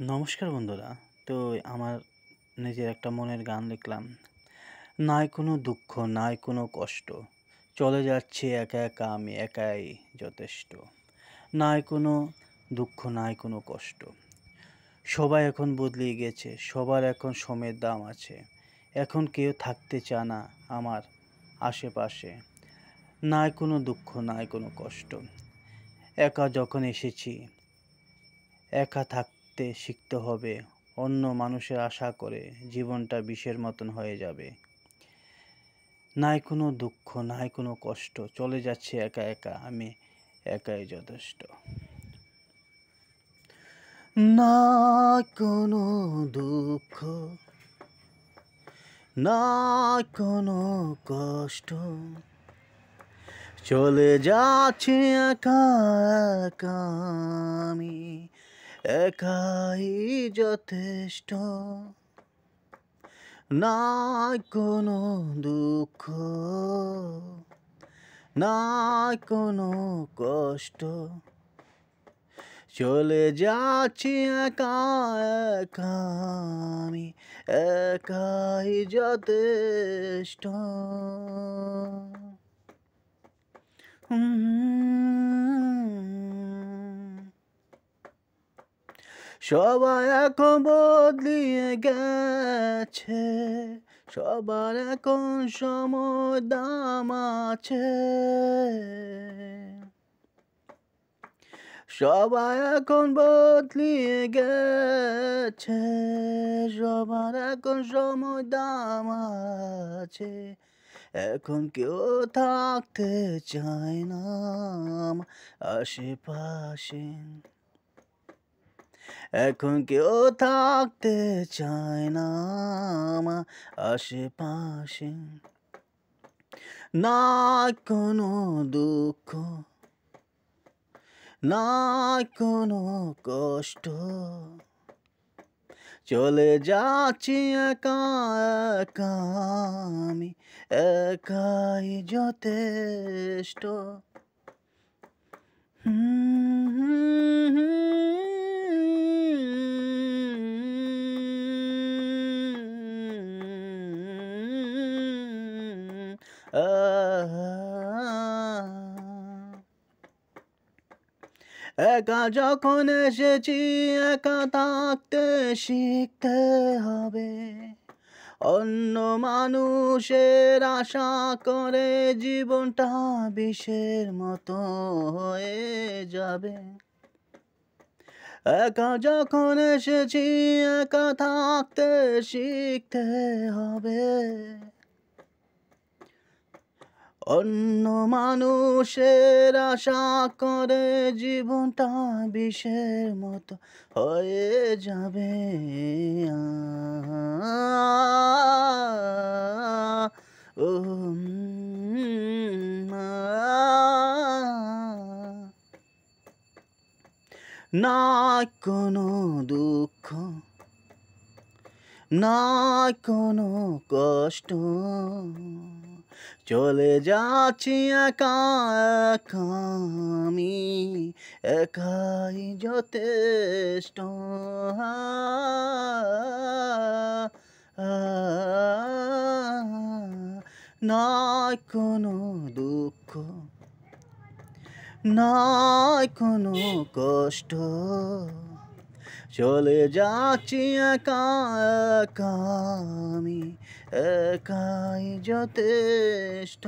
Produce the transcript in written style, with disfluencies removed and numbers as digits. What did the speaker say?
নমস্কার বন্ধুরা। তো আমার নিজের একটা মনের গান লিখলাম। নাই কোনো দুঃখ, নাই কোনো কষ্ট। চলে যাচ্ছি একা, একা আমি একাই যথেষ্ট। নাই কোনো দুঃখ, নাই কোনো কষ্ট। সবাই এখন বদলে গেছে, সবার এখন সময়ের দাম আছে। এখন কেউ থাকতে চায় না আমার আশেপাশে। নাই কোনো দুঃখ, নাই কোনো কষ্ট। একা যখন এসেছি, একা থাকতে শিখতে হবে। অন্য মানুষের আশা করে জীবনটা বিষের মতন হয়ে যাবে। নাই কোনো দুঃখ, নাই কোনো কষ্ট। চলে যাচ্ছে একা, একা আমি একাই যথেষ্ট। নাই কোনো দুঃখ, নাই কোনো কষ্ট। চলে যাচ্ছি একা, একা আমি একাই যথেষ্ট। নাই কোনো দুঃখ, নাই কোনো কষ্ট। চলে যাচ্ছি একা, একা আমি একাই যথেষ্ট। সবাই এখন বদলিয়ে গেছে, সবার এখন সময় দাম আছে। সবাই এখন বদলিয়ে গেছে, সবার এখন সময় দাম আছে। এখন কেউ থাকতে চায় না আমার আশেপাশে। এখন কেউ থাকতে চায় না আমার আশেপাশে। নাই কোনো দুঃখ, নাই কোনো কষ্ট। চলে যাচ্ছি একা, একা আমি একাই যথেষ্ট। একা যখন এসেছি, একা থাকতে শিখতে হবে। অন্য মানুষের আশা করে জীবনটা বিষের মতো হয়ে যাবে। একা যখন এসেছি, একা থাকতে শিখতে হবে। অন্য মানুষের আশা করে জীবনটা বিষের মতো হয়ে যাবে। ও নাই কোনো দুঃখ, নাই কোনো কষ্ট। চলে যাচ্ছি একা, একা আমি একাই যথেষ্ট। নাই কোনো দুঃখ, নাই কোনো কষ্ট। চলে যাচ্ছি একা, একা আমি একাই যথেষ্ট।